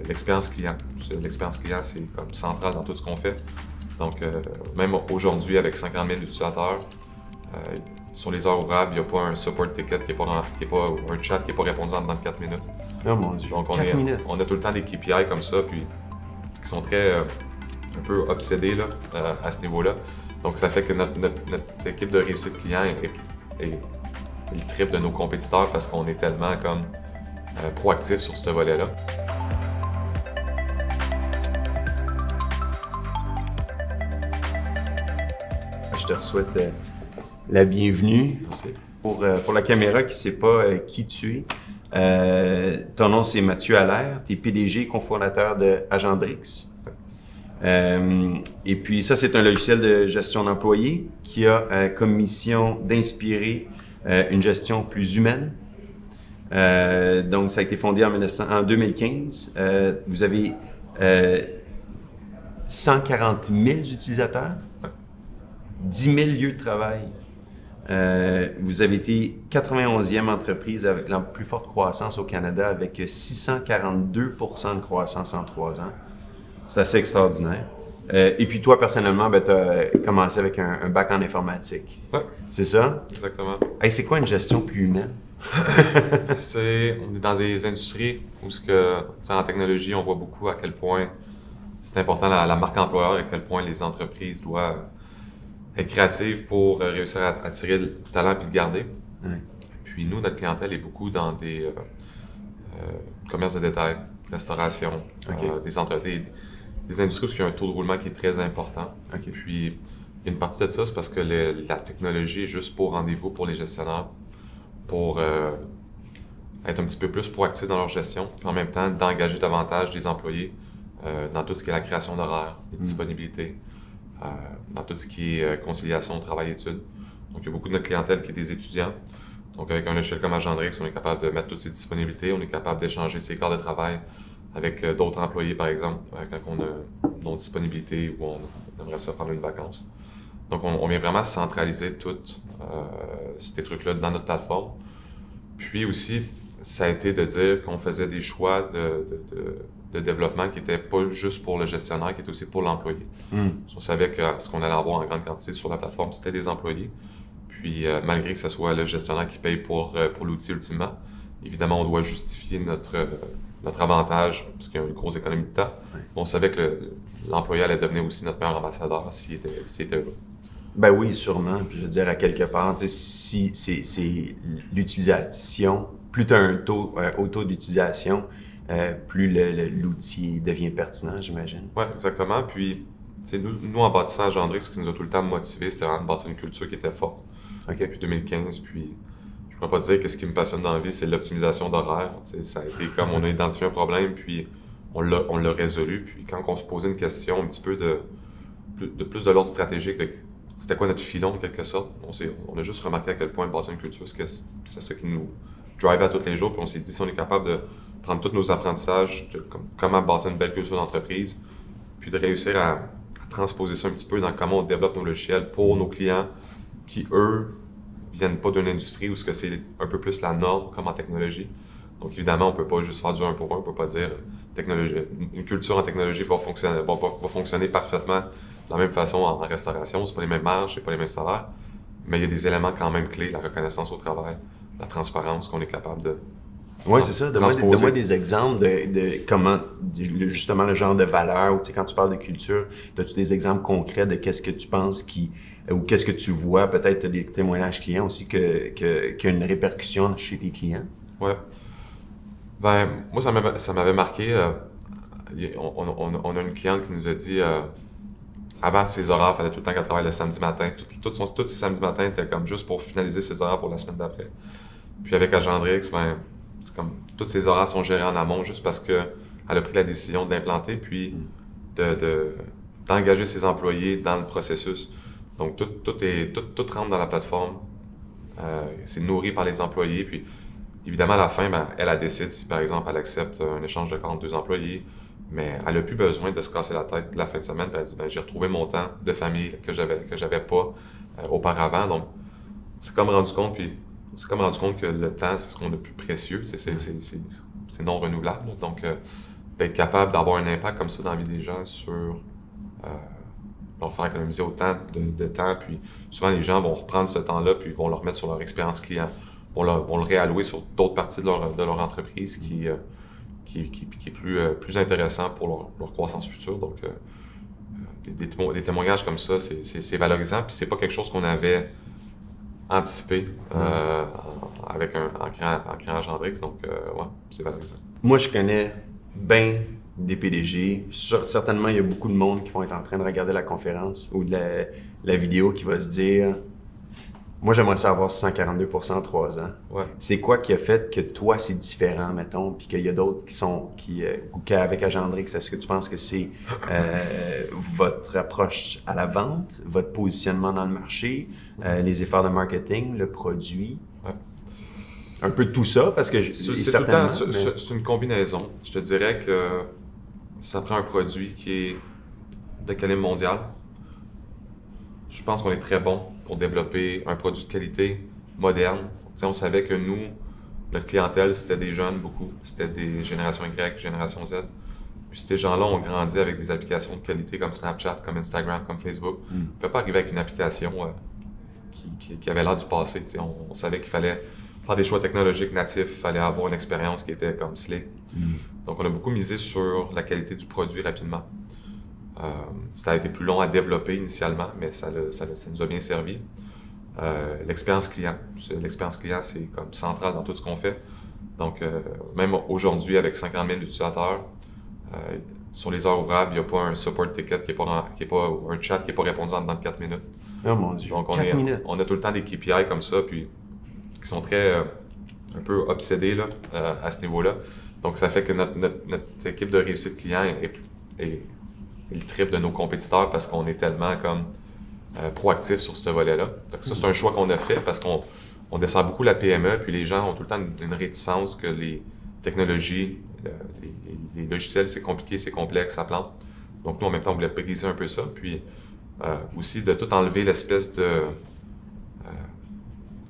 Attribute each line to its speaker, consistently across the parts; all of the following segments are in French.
Speaker 1: l'expérience client. L'expérience client, c'est comme central dans tout ce qu'on fait. Donc, même aujourd'hui, avec 50 000 utilisateurs, sur les heures ouvrables, il n'y a pas un support ticket qui n'est pas, un chat qui n'est pas répondu en dedans de 4 minutes.
Speaker 2: Oh mon Dieu,
Speaker 1: Donc,
Speaker 2: 4 minutes.
Speaker 1: On a tout le temps des KPI comme ça, puis qui sont très un peu obsédés là, à ce niveau-là. Donc, ça fait que notre équipe de réussite client est le triple de nos compétiteurs parce qu'on est tellement comme proactif sur ce volet-là.
Speaker 2: Je te souhaite la bienvenue.
Speaker 1: Merci.
Speaker 2: Pour la caméra qui ne sait pas qui tu es, ton nom c'est Mathieu Allaire, tu es PDG et cofondateur de Agendrix. Et puis ça, c'est un logiciel de gestion d'employés qui a comme mission d'inspirer une gestion plus humaine. Donc, ça a été fondé en 2015. Vous avez 140 000 utilisateurs, 10 000 lieux de travail. Vous avez été 91e entreprise avec la plus forte croissance au Canada avec 642 % de croissance en 3 ans. C'est assez extraordinaire. Et puis toi, personnellement, tu as commencé avec un bac en informatique.
Speaker 1: Ouais.
Speaker 2: C'est ça?
Speaker 1: Exactement.
Speaker 2: Hey, c'est quoi une gestion plus humaine?
Speaker 1: On est dans des industries où en technologie, on voit beaucoup à quel point c'est important la marque employeur et à quel point les entreprises doivent être créatives pour réussir à attirer le talent et le garder.
Speaker 2: Ouais.
Speaker 1: Puis nous, notre clientèle est beaucoup dans des commerces de détail, restauration,
Speaker 2: Okay.
Speaker 1: Des industries où il y a un taux de roulement qui est très important.
Speaker 2: Okay.
Speaker 1: Puis, il y a une partie de ça, c'est parce que la technologie est juste pour rendez-vous pour les gestionnaires, pour être un petit peu plus proactifs dans leur gestion, puis en même temps d'engager davantage des employés dans tout ce qui est la création d'horaires, les disponibilités, dans tout ce qui est conciliation travail-études. Donc, il y a beaucoup de notre clientèle qui est des étudiants. Donc, avec un logiciel comme Agendrix, on est capable de mettre toutes ces disponibilités, on est capable d'échanger ses quarts de travail avec d'autres employés, par exemple, quand on a une disponibilité ou on aimerait ça prendre une vacance. Donc, on vient vraiment centraliser tous ces trucs-là dans notre plateforme. Puis aussi, ça a été de dire qu'on faisait des choix de développement qui n'étaient pas juste pour le gestionnaire, qui étaient aussi pour l'employé. On savait que ce qu'on allait avoir en grande quantité sur la plateforme, c'était des employés. Puis, malgré que ce soit le gestionnaire qui paye pour l'outil ultimement, évidemment, on doit justifier notre avantage, parce qu'il y a une grosse économie de temps.
Speaker 2: Ouais.
Speaker 1: On savait que l'employé allait devenir aussi notre meilleur ambassadeur s'il était heureux.
Speaker 2: Ben oui, sûrement. Puis je veux dire, à quelque part, si c'est l'utilisation, plus tu as un haut taux d'utilisation, plus l'outil devient pertinent, j'imagine.
Speaker 1: Oui, exactement. Puis, nous, en bâtissant Agendrix, ce qui nous a tout le temps motivé, c'était vraiment de bâtir une culture qui était forte.
Speaker 2: Okay.
Speaker 1: Depuis 2015, puis je ne pourrais pas dire que ce qui me passionne dans la vie, c'est l'optimisation d'horaire. Ça a été comme on a identifié un problème, puis on l'a résolu. Puis quand on se posait une question un petit peu de plus de l'ordre stratégique, c'était quoi notre filon en quelque sorte, on a juste remarqué à quel point bâtir une culture, c'est ça qui nous drive à tous les jours. Puis on s'est dit, si on est capable de prendre tous nos apprentissages, comment bâtir une belle culture d'entreprise, puis de réussir à transposer ça un petit peu dans comment on développe nos logiciels pour nos clients qui, eux, viennent pas d'une industrie où c'est un peu plus la norme comme en technologie. Donc évidemment, on peut pas juste faire du 1 pour 1, on peut pas dire une culture en technologie va fonctionner parfaitement de la même façon en restauration, c'est pas les mêmes marges, c'est pas les mêmes salaires, mais il y a des éléments quand même clés, la reconnaissance au travail, la transparence qu'on est capable de
Speaker 2: Oui, c'est ça.
Speaker 1: transposer.
Speaker 2: Donne-moi des exemples de comment, justement, le genre de valeur, ou quand tu parles de culture, as-tu des exemples concrets de qu'est-ce que tu penses ou qu'est-ce que tu vois, peut-être des témoignages clients aussi, qui a une répercussion chez tes clients?
Speaker 1: Ouais. Ben, moi, ça m'avait marqué. On a une cliente qui nous a dit, avant ses horaires, il fallait tout le temps qu'elle travaille le samedi matin. Tous ses samedis matins étaient comme juste pour finaliser ses horaires pour la semaine d'après. Puis avec Agendrix, ben, c'est comme tous ses horaires sont gérés en amont juste parce qu'elle a pris la décision de l'implanter puis d'engager ses employés dans le processus. Donc, tout rentre dans la plateforme. C'est nourri par les employés. Puis, évidemment, à la fin, ben, elle décide si, par exemple, elle accepte un échange de compte entre 2 employés. Mais elle n'a plus besoin de se casser la tête la fin de semaine. Puis elle dit, ben, j'ai retrouvé mon temps de famille que j'avais pas auparavant. Donc, c'est comme rendu compte que le temps, c'est ce qu'on a de plus précieux. C'est non renouvelable. Donc, d'être capable d'avoir un impact comme ça dans la vie des gens sur leur faire économiser autant de temps. Puis souvent, les gens vont reprendre ce temps-là puis vont le remettre sur leur expérience client, vont le réallouer sur d'autres parties de leur entreprise qui est plus intéressant pour leur croissance future. Donc, des témoignages comme ça, c'est valorisant. Puis c'est pas quelque chose qu'on avait anticipé en créant Agendrix. Donc, ouais, c'est valorisant.
Speaker 2: Moi, je connais bien des PDG. Certainement, il y a beaucoup de monde qui vont être en train de regarder la conférence ou de la vidéo qui va se dire « Moi, j'aimerais savoir 142% en 3 ans.
Speaker 1: Ouais. »
Speaker 2: C'est quoi qui a fait que toi, c'est différent, mettons, puis qu'il y a d'autres qu'avec Agendrix, est-ce que tu penses que c'est votre approche à la vente, votre positionnement dans le marché, les efforts de marketing, le produit?
Speaker 1: Ouais.
Speaker 2: Un peu de tout ça, parce que
Speaker 1: c'est une combinaison. Je te dirais que ça prend un produit qui est de calibre mondial. Je pense qu'on est très bon pour développer un produit de qualité moderne. T'sais, on savait que nous, notre clientèle, c'était des jeunes beaucoup. C'était des générations Y, génération Z. Puis ces gens-là ont grandi avec des applications de qualité comme Snapchat, comme Instagram, comme Facebook. On ne pouvait pas arriver avec une application qui avait l'air du passé. On savait qu'il fallait faire des choix technologiques natifs, il fallait avoir une expérience qui était comme slick. Donc, on a beaucoup misé sur la qualité du produit rapidement. Ça a été plus long à développer initialement, mais ça nous a bien servi. L'expérience client. L'expérience client, c'est comme central dans tout ce qu'on fait. Donc, même aujourd'hui, avec 50 000 utilisateurs, sur les heures ouvrables, il n'y a pas un support ticket qui est pas un chat qui n'est pas répondu en dedans de 4 minutes.
Speaker 2: Oh mon Dieu,
Speaker 1: donc,
Speaker 2: 4 minutes.
Speaker 1: On a tout le temps des KPI comme ça, puis qui sont très un peu obsédés là, à ce niveau-là. Donc, ça fait que notre équipe de réussite client est le triple de nos compétiteurs parce qu'on est tellement comme proactif sur ce volet-là. Donc, ça, c'est un choix qu'on a fait parce qu'on dessert beaucoup la PME, puis les gens ont tout le temps une réticence que les technologies, les logiciels, c'est compliqué, c'est complexe, ça plante. Donc, nous, en même temps, on voulait briser un peu ça, puis aussi de tout enlever l'espèce de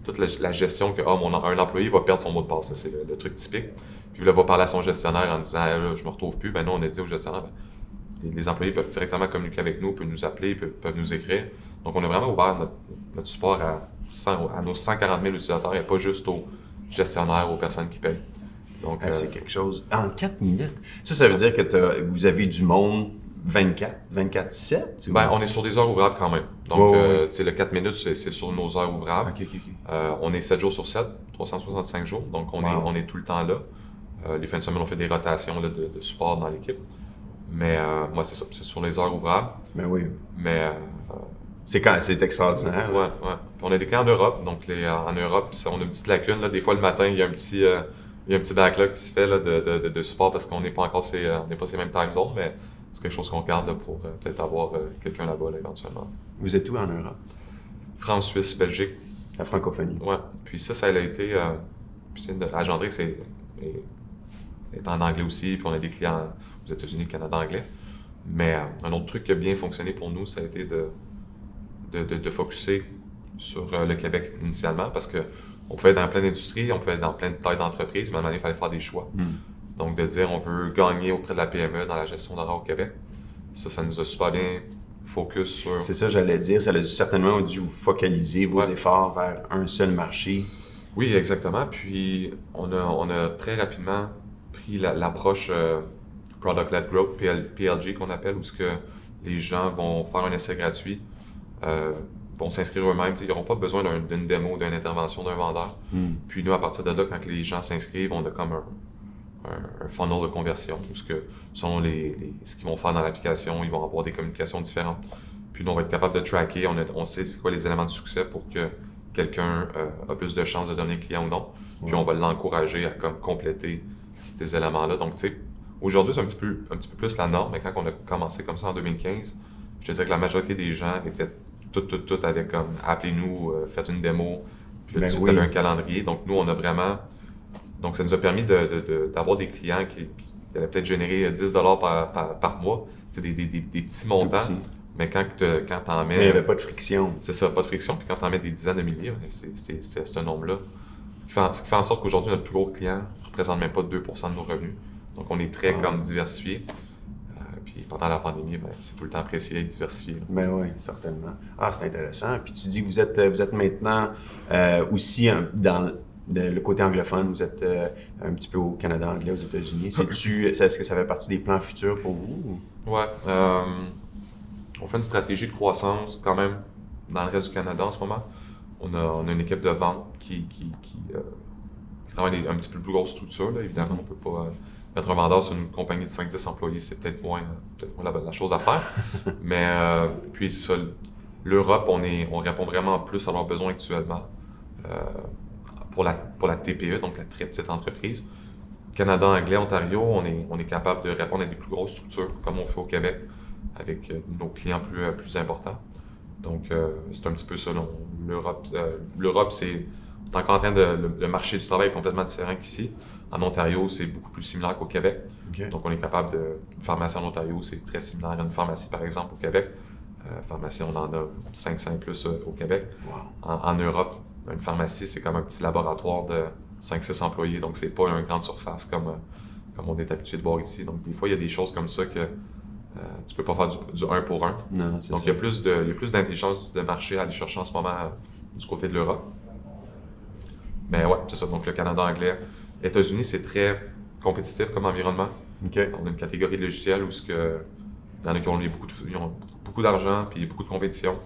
Speaker 1: toute la gestion que un employé va perdre son mot de passe. C'est le truc typique. Puis là, va parler à son gestionnaire en disant là, je me retrouve plus. Ben nous, on a dit au gestionnaire, les employés peuvent directement communiquer avec nous, peuvent nous appeler, peuvent nous écrire. Donc, on a vraiment ouvert notre support à nos 140 000 utilisateurs et pas juste aux gestionnaires, aux personnes qui payent. Donc,
Speaker 2: c'est quelque chose. En 4 minutes? Ça veut dire que vous avez du monde 24/7?
Speaker 1: Ben, on est sur des heures ouvrables quand même. Donc, le 4 minutes, c'est sur nos heures ouvrables.
Speaker 2: Okay.
Speaker 1: On est 7 jours sur 7, 365 jours. Donc, on est tout le temps là. Les fins de semaine, on fait des rotations là, de support dans l'équipe. Mais moi, c'est ça. C'est sur les heures ouvrables.
Speaker 2: Ben oui.
Speaker 1: Mais
Speaker 2: c'est extraordinaire.
Speaker 1: Ouais. Puis on a des clients en Europe. Donc, en Europe, on a une petite lacune. Là. Des fois, le matin, il y a un petit backlog qui se fait là, de support parce qu'on n'est pas encore ces mêmes time zones. Mais c'est quelque chose qu'on garde là, pour peut-être avoir quelqu'un là-bas là, éventuellement.
Speaker 2: Vous êtes où en Europe? France,
Speaker 1: Suisse, Belgique.
Speaker 2: La francophonie.
Speaker 1: Ouais. Puis ça a été... Agendrix est en anglais aussi, puis on a des clients aux États-Unis, Canada, anglais. Mais un autre truc qui a bien fonctionné pour nous, ça a été de focusser sur le Québec initialement, parce qu'on pouvait être dans plein d'industries, on pouvait être dans plein de tailles d'entreprises, mais à un moment donné, il fallait faire des choix. Donc, de dire on veut gagner auprès de la PME dans la gestion d'horaires au Québec, ça nous a super bien focus sur...
Speaker 2: C'est ça, j'allais dire. Ça a certainement dû vous focaliser vos efforts vers un seul marché.
Speaker 1: Oui, exactement. Puis, on a très rapidement pris l'approche Product-Led Growth, PLG qu'on appelle, où les gens vont faire un essai gratuit, vont s'inscrire eux-mêmes. Ils n'auront pas besoin d'une démo, d'une intervention d'un vendeur. Puis nous, à partir de là, quand les gens s'inscrivent, on a comme un funnel de conversion, où selon ce qu'ils vont faire dans l'application, ils vont avoir des communications différentes. Puis nous, on va être capable de tracker, on sait c'est quoi les éléments de succès pour que quelqu'un a plus de chances de devenir client ou non. Puis on va l'encourager à compléter ces éléments-là. Donc, tu sais, aujourd'hui, c'est un petit peu plus la norme, mais quand on a commencé comme ça en 2015, je te dirais que la majorité des gens étaient tout avec comme appelez-nous, faites une démo, puis là, tu avais un calendrier. Donc, nous, on a vraiment. Donc, ça nous a permis d'avoir des clients qui allaient peut-être générer 10 $ par mois. C'est des petits montants. Mais quand tu en mets.
Speaker 2: Mais il n'y avait pas de friction.
Speaker 1: C'est ça, pas de friction. Puis quand tu en mets des dizaines de milliers, c'est un nombre-là. Ce qui fait en sorte qu'aujourd'hui, notre plus gros client ne représente même pas 2 % de nos revenus. Donc, on est très comme diversifié. Puis pendant la pandémie, ben, c'est tout le temps apprécié d'être diversifié.
Speaker 2: Ben oui, certainement. Ah, c'est intéressant. Puis tu dis que vous êtes maintenant aussi dans le côté anglophone, vous êtes un petit peu au Canada anglais, aux États-Unis. Est-ce que ça fait partie des plans futurs pour vous?
Speaker 1: Ouais. On fait une stratégie de croissance quand même dans le reste du Canada en ce moment. On a une équipe de vente qui travaille un petit peu plus grosse structure. Là. Évidemment, on ne peut pas mettre un vendeur sur une compagnie de 5-10 employés, c'est peut-être moins la chose à faire. Mais puis c'est ça, l'Europe, on répond vraiment plus à leurs besoins actuellement pour la TPE, donc la très petite entreprise. Canada anglais, Ontario, on est capable de répondre à des plus grosses structures comme on fait au Québec avec nos clients plus importants. Donc, c'est un petit peu ça. L'Europe, c'est encore en train de... Le marché du travail est complètement différent qu'ici. En Ontario, c'est beaucoup plus similaire qu'au Québec.
Speaker 2: Okay.
Speaker 1: Donc, on est capable de... Une pharmacie en Ontario, c'est très similaire à une pharmacie, par exemple, au Québec. Pharmacie, on en a 500 plus au Québec.
Speaker 2: Wow.
Speaker 1: En Europe, une pharmacie, c'est comme un petit laboratoire de 5-6 employés. Donc, c'est pas une grande surface comme on est habitué de voir ici. Donc, des fois, il y a des choses comme ça que tu peux pas faire du 1 pour 1.
Speaker 2: Non,
Speaker 1: donc, il y a plus d'intelligence de marché à aller chercher en ce moment du côté de l'Europe. Mais ouais, c'est ça. Donc, le Canada anglais. États-Unis, c'est très compétitif comme environnement.
Speaker 2: Okay.
Speaker 1: On a une catégorie de logiciels où il y en a qui ont beaucoup d'argent puis beaucoup de compétition.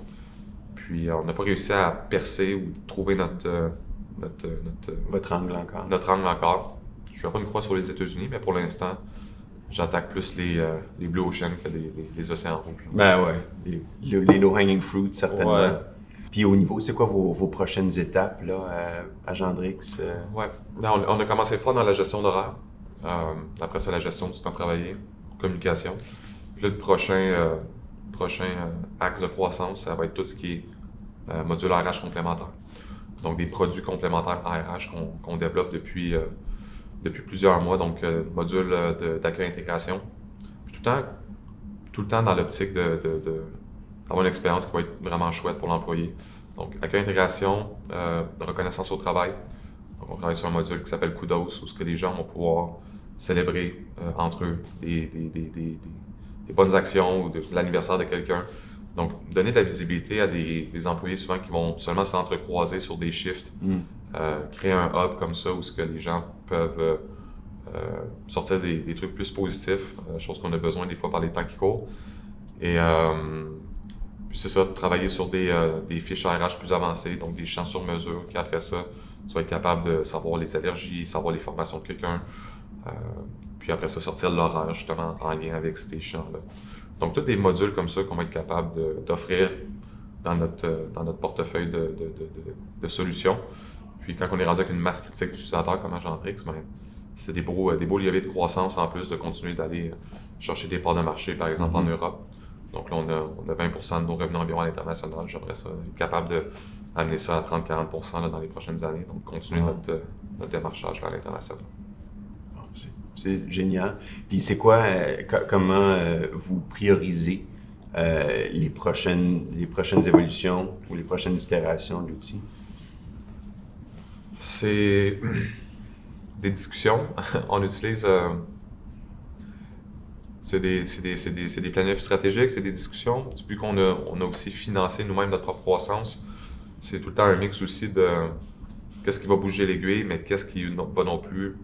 Speaker 1: Puis, on n'a pas réussi à percer ou trouver
Speaker 2: votre angle encore.
Speaker 1: Notre angle encore. Je ne fais pas une croix sur les États-Unis, mais pour l'instant, j'attaque plus les Blue Ocean que les océans rouges.
Speaker 2: Ben ouais, les low-hanging fruits, certainement. Ouais. Puis au niveau, c'est quoi vos prochaines étapes là, à Gendrix?
Speaker 1: Ouais, on a commencé fort dans la gestion d'horaire. Après ça, la gestion du temps travaillé, communication. Puis là, le prochain axe de croissance, ça va être tout ce qui est module RH complémentaire. Donc, des produits complémentaires RH qu'on développe depuis plusieurs mois. Donc, module d'accueil-intégration. Puis tout le temps dans l'optique d'avoir une expérience qui va être vraiment chouette pour l'employé. Donc, accueil-intégration, reconnaissance au travail. Donc, on travaille sur un module qui s'appelle Kudos, où ce que les gens vont pouvoir célébrer entre eux des bonnes actions ou de l'anniversaire de quelqu'un. Donc, donner de la visibilité à des employés souvent qui vont seulement s'entrecroiser sur des shifts. Créer un hub comme ça où ce que les gens peuvent sortir des trucs plus positifs, chose qu'on a besoin des fois par les temps qui courent. Et puis c'est ça, travailler sur des fiches RH plus avancées, donc des champs sur mesure, puis après ça, tu vas être capable de savoir les allergies, savoir les formations de quelqu'un, puis après ça, sortir l'horaire justement en lien avec ces champs-là. Donc, tous des modules comme ça qu'on va être capable d'offrir dans notre portefeuille de solutions. Puis, quand on est rendu avec une masse critique d'utilisateurs comme Gendrix, ben, c'est des beaux leviers de croissance en plus de continuer d'aller chercher des parts de marché, par exemple en Europe. Donc là, on a 20% de nos revenus environ à l'international. J'aimerais ça être capable d'amener ça à 30-40% dans les prochaines années. Donc, continuer notre démarchage vers l'international.
Speaker 2: C'est génial. Puis c'est quoi, comment vous priorisez les prochaines évolutions ou les prochaines itérations de l'outil?
Speaker 1: C'est des discussions. On utilise... c'est des planifs stratégiques, c'est des discussions. Vu qu'on a aussi financé nous-mêmes notre propre croissance, c'est tout le temps un mix aussi de qu'est-ce qui va bouger l'aiguille, mais qu'est-ce qui va non plus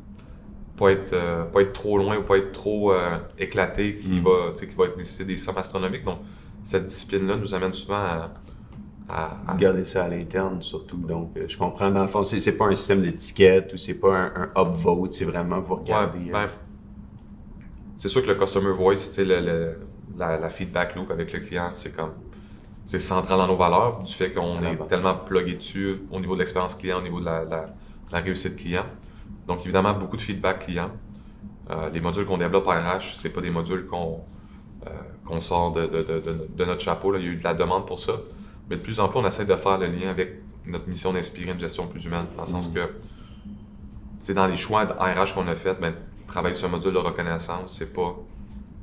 Speaker 1: pas être trop loin ou pas être trop éclaté, qui va nécessiter des sommes astronomiques. Donc, cette discipline-là nous amène souvent à
Speaker 2: garder ça à l'interne, surtout. Donc, je comprends. Dans le fond, c'est pas un système d'étiquette ou c'est pas un upvote, c'est vraiment vous regardez.
Speaker 1: Ouais, c'est sûr que le customer voice, la feedback loop avec le client, c'est central dans nos valeurs, du fait qu'on est tellement plugué dessus au niveau de l'expérience client, au niveau de la réussite client. Donc, évidemment, beaucoup de feedback client. Les modules qu'on développe en RH, c'est pas des modules qu'on sort de notre chapeau. Là. Il y a eu de la demande pour ça. Mais de plus en plus, on essaie de faire le lien avec notre mission d'inspirer une gestion plus humaine, dans le sens que, c'est dans les choix de RH qu'on a fait, ben, travailler sur un module de reconnaissance, c'est pas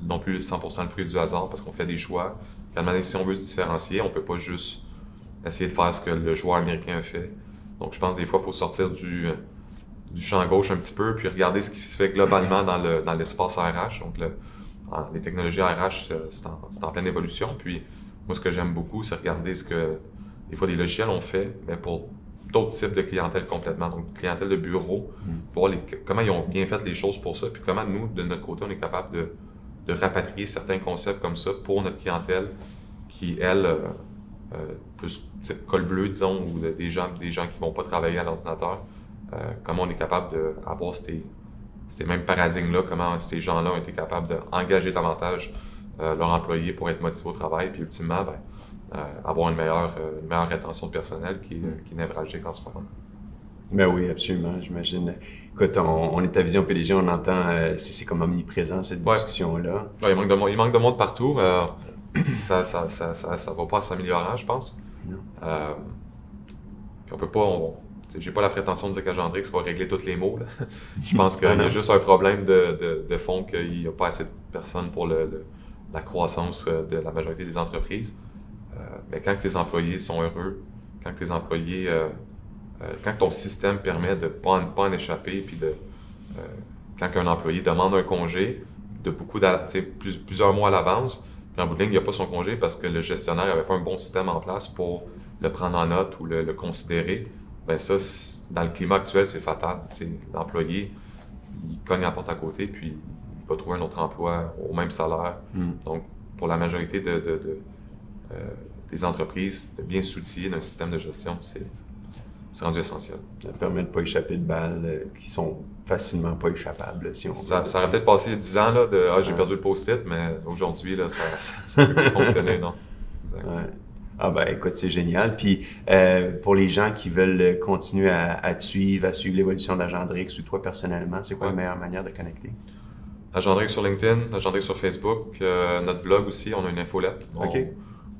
Speaker 1: non plus 100% le fruit du hasard, parce qu'on fait des choix. Si on veut se différencier, on peut pas juste essayer de faire ce que le joueur américain a fait. Donc, je pense des fois, il faut sortir du champ gauche un petit peu, puis regarder ce qui se fait globalement dans l'espace RH. Donc, les technologies RH, c'est en pleine évolution. Puis, moi, ce que j'aime beaucoup, c'est regarder ce que, des fois, des logiciels ont fait, mais pour d'autres types de clientèle complètement. Donc, clientèle de bureau, voir comment ils ont bien fait les choses pour ça, puis comment nous, de notre côté, on est capable de rapatrier certains concepts comme ça pour notre clientèle qui, elle, plus type col bleu, disons, ou des gens qui ne vont pas travailler à l'ordinateur. Comment on est capable d'avoir ces mêmes paradigmes-là, comment ces gens-là ont été capables d'engager davantage leurs employés pour être motivés au travail, puis ultimement, avoir une meilleure rétention de personnel qui est névralgique en ce moment.
Speaker 2: Ben oui, absolument, j'imagine. Écoute, on est à Vision PDG, on entend, c'est comme omniprésent cette discussion-là.
Speaker 1: Ouais, il manque de monde partout. Ça va pas s'améliorer, je pense.
Speaker 2: Non.
Speaker 1: Puis on peut pas... j'ai pas la prétention de dire qu'Agendrix va régler tous les maux. Là. Je pense qu'il y a juste un problème de fond qu'il n'y a pas assez de personnes pour la croissance de la majorité des entreprises. Mais quand tes employés sont heureux, quand tes employés... quand ton système permet de ne pas en échapper, puis quand un employé demande un congé de plusieurs mois à l'avance, puis en bout de ligne, il n'y a pas son congé parce que le gestionnaire n'avait pas un bon système en place pour le prendre en note ou le considérer, ben ça, dans le climat actuel, c'est fatal. L'employé, il cogne à la porte à côté, puis il va trouver un autre emploi au même salaire. Donc, pour la majorité des entreprises, de bien s'outiller d'un système de gestion, c'est rendu essentiel.
Speaker 2: Ça permet de ne pas échapper de balles qui sont facilement pas échappables, si on veut.
Speaker 1: Ça aurait peut-être passé 10 ans là, de « j'ai perdu le post-it », mais aujourd'hui, là, ça peut plus fonctionner, non? Exact.
Speaker 2: Ouais. Ah ben écoute, c'est génial. Puis pour les gens qui veulent continuer à te suivre, à suivre l'évolution d'Agendrix ou toi personnellement, c'est quoi la meilleure manière de connecter?
Speaker 1: Agendrix sur LinkedIn, Agendrix sur Facebook, notre blog aussi, on a une infolette.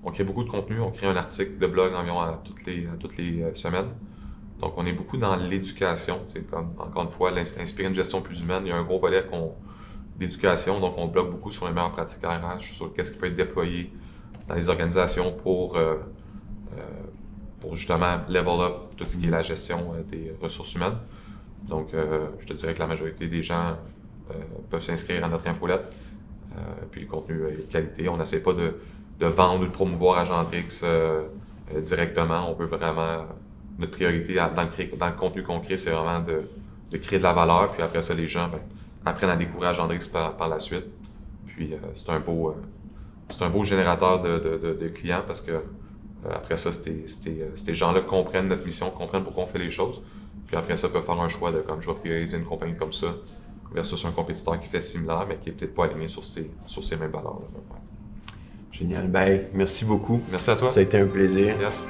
Speaker 1: On crée beaucoup de contenu, on crée un article de blog environ à toutes les semaines. Donc, on est beaucoup dans l'éducation. Encore une fois, inspirer une gestion plus humaine. Il y a un gros volet d'éducation. Donc, on blogue beaucoup sur les meilleures pratiques RH, sur qu'est-ce qui peut être déployé dans les organisations pour justement level up tout ce qui est la gestion des ressources humaines. Donc, je te dirais que la majorité des gens peuvent s'inscrire à notre infolette. Puis, le contenu est de qualité. On n'essaie pas de vendre ou de promouvoir Agendrix directement. On veut vraiment... Notre priorité dans le contenu qu'on crée, c'est vraiment de créer de la valeur. Puis après ça, les gens apprennent à découvrir Agendrix par la suite. Puis c'est un beau générateur de clients parce que après ça, ces gens-là comprennent notre mission, comprennent pourquoi on fait les choses. Puis après ça, peuvent faire un choix de comme je vais prioriser une compagnie comme ça versus un compétiteur qui fait similaire, mais qui n'est peut-être pas aligné sur ces mêmes valeurs-là.
Speaker 2: Génial. Ben, merci beaucoup.
Speaker 1: Merci à toi.
Speaker 2: Ça a été un plaisir.
Speaker 1: Yes.